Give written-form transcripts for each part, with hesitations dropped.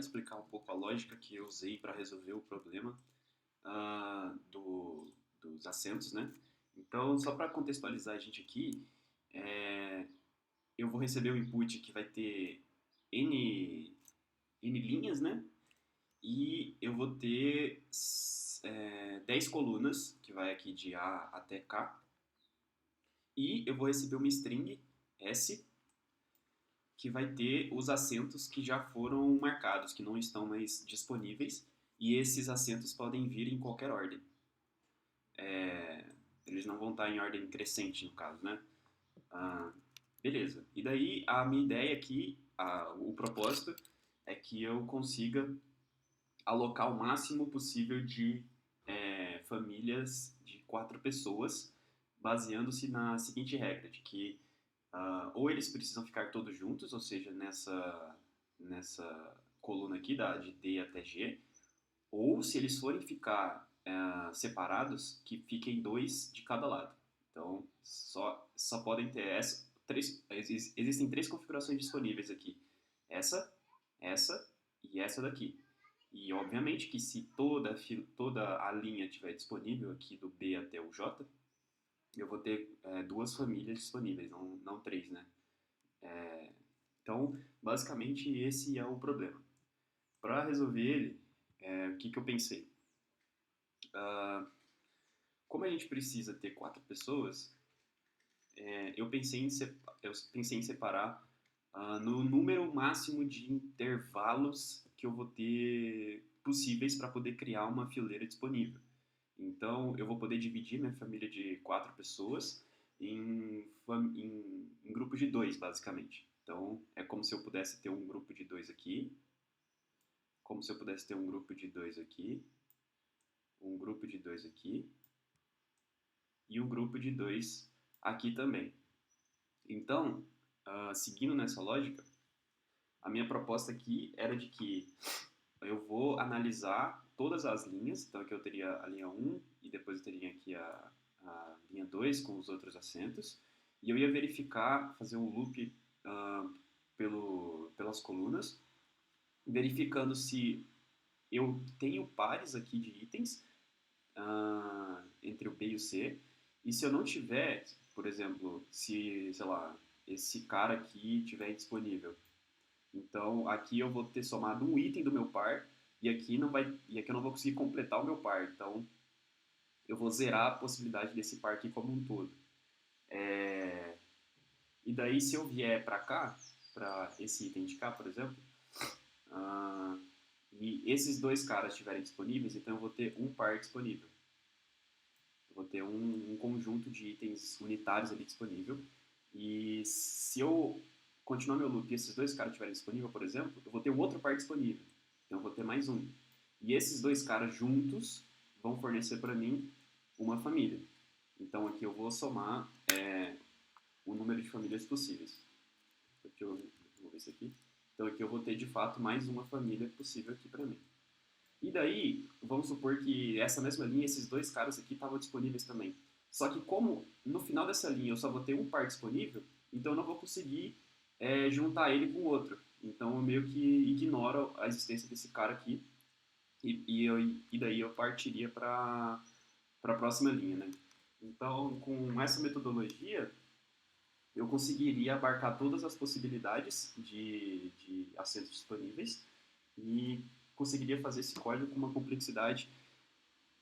explicar um pouco a lógica que eu usei para resolver o problema dos assentos, né? Então, só para contextualizar a gente aqui, é, eu vou receber um input que vai ter N linhas, né? E eu vou ter 10 colunas, que vai aqui de A até K. E eu vou receber uma string S, que vai ter os assentos que já foram marcados, que não estão mais disponíveis. E esses assentos podem vir em qualquer ordem. Eles não vão estar em ordem crescente, no caso, né? Ah, beleza. E daí, a minha ideia aqui, o propósito, é que eu consiga alocar o máximo possível de famílias de 4 pessoas, baseando-se na seguinte regra, de que ou eles precisam ficar todos juntos, ou seja, nessa coluna aqui de D até G, ou se eles forem ficar separados, que fiquem dois de cada lado. Então, só podem ter existem 3 configurações disponíveis aqui. Essa e essa daqui. E, obviamente, que se toda a linha estiver disponível aqui do B até o J, eu vou ter 2 famílias disponíveis, não 3, né? Então, basicamente, esse é o problema. Para resolver ele, o que eu pensei? Como a gente precisa ter 4 pessoas, eu pensei em separar no número máximo de intervalos que eu vou ter possíveis para poder criar uma fileira disponível. Então, eu vou poder dividir minha família de 4 pessoas em grupos de 2, basicamente. Então, é como se eu pudesse ter um grupo de 2 aqui, como se eu pudesse ter um grupo de 2 aqui, um grupo de 2 aqui e um grupo de 2 aqui também. Então, seguindo nessa lógica, a minha proposta aqui era de que eu vou analisar todas as linhas, então aqui eu teria a linha 1 e depois eu teria aqui a linha 2 com os outros assentos, e eu ia verificar, fazer um loop pelas colunas, verificando se eu tenho pares aqui de itens entre o B e o C, e se eu não tiver, por exemplo, se, sei lá, esse cara aqui tiver disponível, então aqui eu vou ter somado um item do meu par e aqui eu não vou conseguir completar o meu par. Então eu vou zerar a possibilidade desse par aqui como um todo. E daí se eu vier para cá, para esse item de cá, por exemplo, ah, e esses 2 caras estiverem disponíveis, então eu vou ter um par disponível. Eu vou ter um conjunto de itens unitários ali disponível. E se eu continuar meu loop e esses 2 caras estiverem disponíveis, por exemplo, eu vou ter um outro par disponível. Então eu vou ter mais um. E esses 2 caras juntos vão fornecer para mim uma família. Então aqui eu vou somar o número de famílias possíveis. Aqui vou ver isso aqui. Então aqui eu vou ter de fato mais uma família possível aqui para mim. E daí, vamos supor que essa mesma linha, esses 2 caras aqui estavam disponíveis também. Só que como no final dessa linha eu só vou ter um par disponível, então eu não vou conseguir juntar ele com o outro. Então eu meio que ignoro a existência desse cara aqui e daí eu partiria para a próxima linha, né? Então, com essa metodologia, eu conseguiria abarcar todas as possibilidades de assentos disponíveis e conseguiria fazer esse código com uma complexidade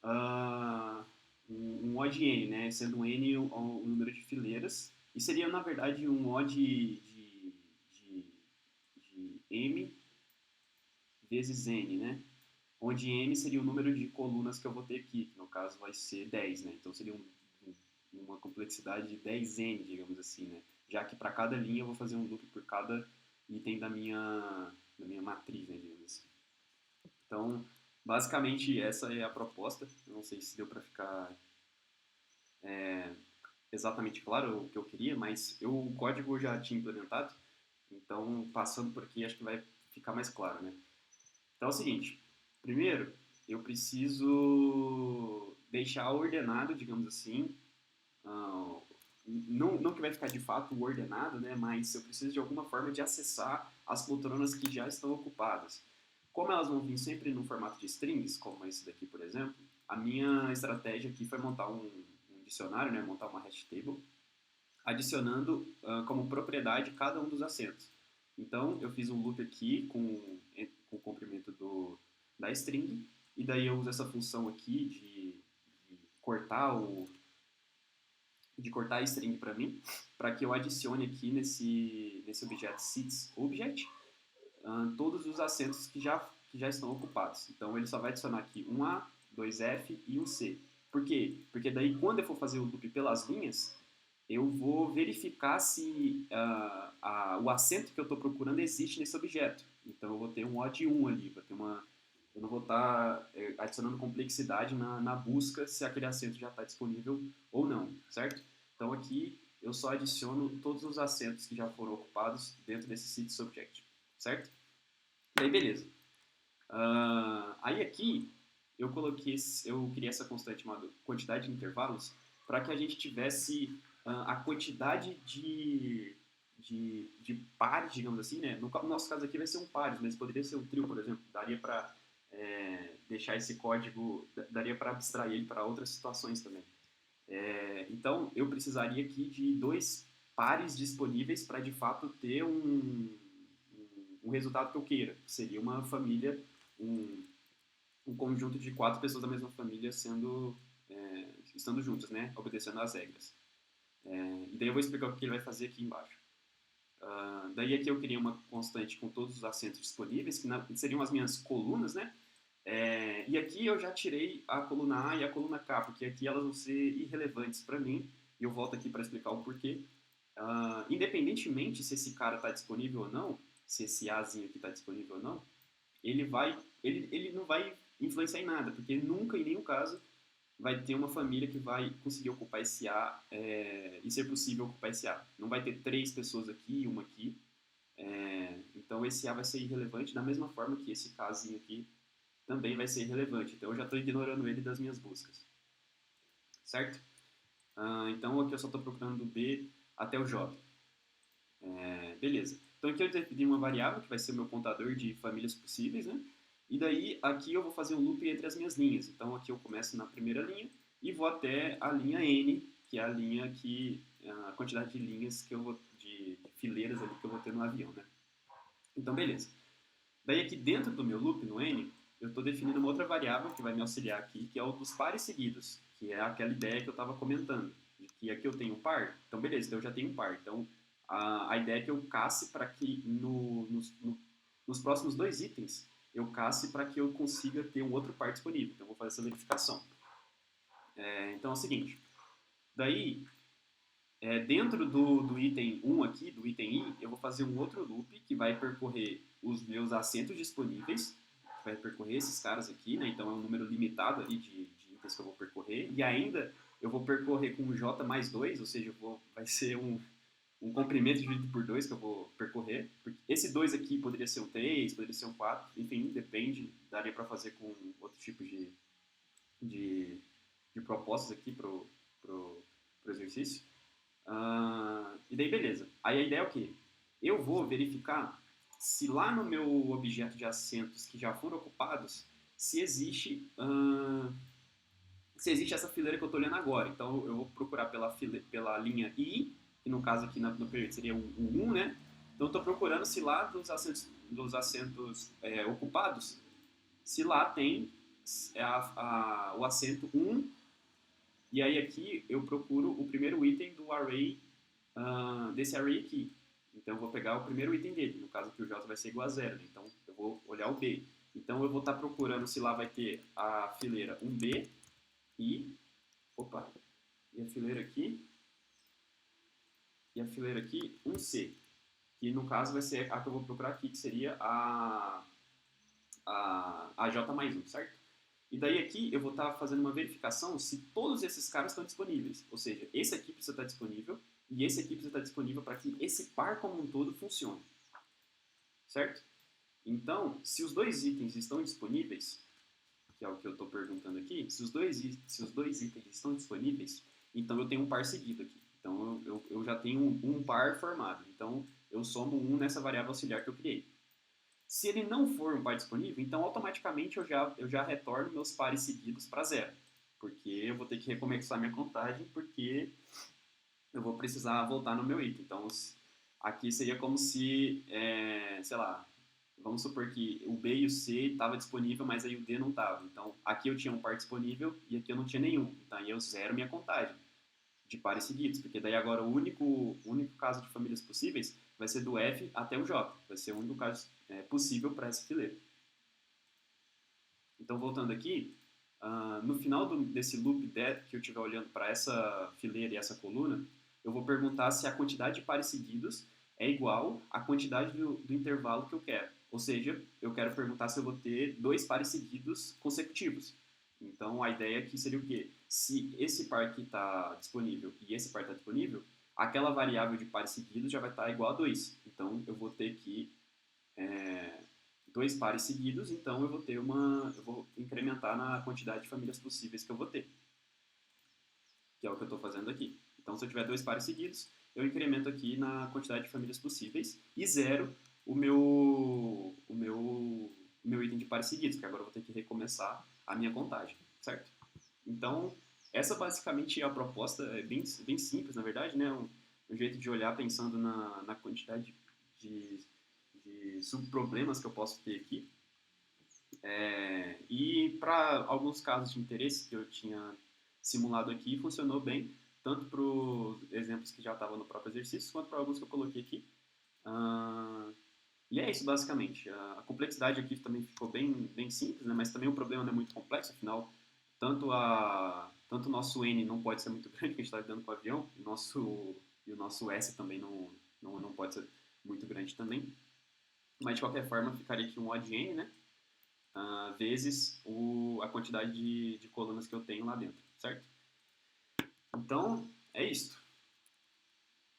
uh, um O de n, né? Sendo um n o número de fileiras, e seria na verdade um O de m vezes n, né? Onde m seria o número de colunas que eu vou ter aqui, que no caso vai ser 10, né? Então seria uma complexidade de 10n, digamos assim, né? Já que para cada linha eu vou fazer um loop por cada item da minha matriz, né, digamos assim. Então, basicamente, essa é a proposta. Eu não sei se deu para ficar exatamente claro o que eu queria, mas o código eu já tinha implementado, então, passando por aqui, acho que vai ficar mais claro, né? Então, é o seguinte. Primeiro, eu preciso deixar ordenado, digamos assim, não que vai ficar de fato ordenado, né? Mas eu preciso de alguma forma de acessar as poltronas que já estão ocupadas. Como elas vão vir sempre no formato de strings, como esse daqui, por exemplo, a minha estratégia aqui foi montar um dicionário, né, montar uma hash table, adicionando como propriedade cada um dos acentos. Então, eu fiz um loop aqui com o comprimento da string, e daí eu uso essa função aqui de cortar de cortar a string para mim, para que eu adicione aqui nesse objeto sitsObject todos os acentos que já estão ocupados. Então, ele só vai adicionar aqui um A, dois F e um C. Por quê? Porque daí, quando eu for fazer o loop pelas linhas, eu vou verificar se o acento que eu estou procurando existe nesse objeto. Então, eu vou ter um O de 1 ali, eu não vou estar adicionando complexidade na busca se aquele acento já está disponível ou não, certo? Então, aqui eu só adiciono todos os acentos que já foram ocupados dentro desse sitSubject, certo? E aí, beleza. Aí aqui eu criei essa constante chamada quantidade de intervalos para que a gente tivesse a quantidade de pares, digamos assim, né? No nosso caso aqui vai ser um pares, mas poderia ser um trio, por exemplo. Daria para deixar esse código, daria para abstrair ele para outras situações também. Então, eu precisaria aqui de dois pares disponíveis para, de fato, ter um resultado que eu queira. Seria uma família, um conjunto de 4 pessoas da mesma família estando juntas, né? Obedecendo às regras. E daí eu vou explicar o que ele vai fazer aqui embaixo. Daí aqui eu criei uma constante com todos os acentos disponíveis, que seriam as minhas colunas, né? E aqui eu já tirei a coluna A e a coluna K, porque aqui elas vão ser irrelevantes para mim, e eu volto aqui para explicar o porquê. Independentemente se esse cara está disponível ou não, se esse Azinho aqui está disponível ou não, ele não vai influenciar em nada, porque nunca, em nenhum caso, vai ter uma família que vai conseguir ocupar esse A e ser possível ocupar esse A. Não vai ter 3 pessoas aqui e uma aqui. Então esse A vai ser irrelevante da mesma forma que esse Kzinho aqui também vai ser irrelevante. Então eu já estou ignorando ele das minhas buscas. Certo? Então aqui eu só estou procurando do B até o J. Beleza. Então aqui eu defini uma variável que vai ser o meu contador de famílias possíveis, né? E daí aqui eu vou fazer um loop entre as minhas linhas. Então aqui eu começo na primeira linha e vou até a linha N, que é a linha a quantidade de linhas que eu vou de fileiras ali que eu vou ter no avião, né? Então beleza. Daí aqui dentro do meu loop no N, eu estou definindo uma outra variável que vai me auxiliar aqui, que é o dos pares seguidos, que é aquela ideia que eu estava comentando, de que aqui eu tenho um par. Então beleza, então eu já tenho um par. Então a ideia é que eu casse para que nos próximos 2 itens eu casse para que eu consiga ter um outro par disponível. Então eu vou fazer essa verificação. Então é o seguinte, daí dentro do item 1 aqui, do item I, eu vou fazer um outro loop que vai percorrer os meus assentos disponíveis, que vai percorrer esses caras aqui, né? Então é um número limitado ali de itens que eu vou percorrer, e ainda eu vou percorrer com j mais 2, ou seja, vai ser um comprimento dividido por 2 que eu vou percorrer. Porque esse 2 aqui poderia ser um 3, poderia ser um 4, enfim, depende, daria para fazer com outro tipo de propostas aqui pro exercício. E daí, beleza. Aí a ideia é o quê? Eu vou verificar se lá no meu objeto de assentos que já foram ocupados, se existe essa fileira que eu estou olhando agora. Então, eu vou procurar pela linha I, que no caso aqui no período seria o 1, né? Então, eu estou procurando se lá dos assentos ocupados, se lá tem o assento 1, e aí aqui eu procuro o primeiro item do array, desse array aqui. Então eu vou pegar o primeiro item dele, no caso aqui o J vai ser igual a 0, né? Então eu vou olhar o B. Então eu vou estar procurando se lá vai ter a fileira 1B e a fileira aqui, 1C, que no caso vai ser a que eu vou procurar aqui, que seria a J mais 1, certo? E daí aqui eu vou estar fazendo uma verificação se todos esses caras estão disponíveis. Ou seja, esse aqui precisa estar disponível e esse aqui precisa estar disponível para que esse par como um todo funcione. Certo? Então, se os 2 itens estão disponíveis, que é o que eu estou perguntando aqui, se os dois itens estão disponíveis, então eu tenho um par seguido aqui. Então eu já tenho um par formado. Então eu somo 1 nessa variável auxiliar que eu criei. Se ele não for um par disponível, então automaticamente eu já retorno meus pares seguidos para zero. Porque eu vou ter que recomeçar minha contagem, porque eu vou precisar voltar no meu item. Então, aqui seria como se, sei lá, vamos supor que o B e o C estava disponível, mas aí o D não estava. Então, aqui eu tinha um par disponível e aqui eu não tinha nenhum. Então, aí eu zero minha contagem de pares seguidos, porque daí agora o único caso de famílias possíveis vai ser do F até o J. Vai ser o único caso possível para essa fileira. Então, voltando aqui, no final desse loop que eu estiver olhando para essa fileira e essa coluna, eu vou perguntar se a quantidade de pares seguidos é igual à quantidade do intervalo que eu quero. Ou seja, eu quero perguntar se eu vou ter dois pares seguidos consecutivos. Então, a ideia aqui seria o quê? Se esse par aqui está disponível e esse par está disponível, aquela variável de pares seguidos já vai estar igual a 2. Então, eu vou ter que é, dois pares seguidos, então eu vou incrementar na quantidade de famílias possíveis que eu vou ter, que é o que eu estou fazendo aqui. Então, se eu tiver dois pares seguidos, eu incremento aqui na quantidade de famílias possíveis e zero o meu item de pares seguidos, porque agora eu vou ter que recomeçar a minha contagem, certo? Então, essa basicamente é a proposta, é bem, bem simples, na verdade, né? Um jeito de olhar pensando na quantidade de, de subproblemas que eu posso ter aqui. E para alguns casos de interesse que eu tinha simulado aqui, funcionou bem, tanto para os exemplos que já estavam no próprio exercício, quanto para alguns que eu coloquei aqui. Ah, e é isso, basicamente. A complexidade aqui também ficou bem, bem simples, né? Mas também o problema não é muito complexo, afinal, tanto o nosso N não pode ser muito grande, que a gente está lidando com o avião, e o nosso S também não pode ser muito grande também. Mas, de qualquer forma, ficaria aqui um odd N, né? Vezes a quantidade de colunas que eu tenho lá dentro, certo? Então, é isso.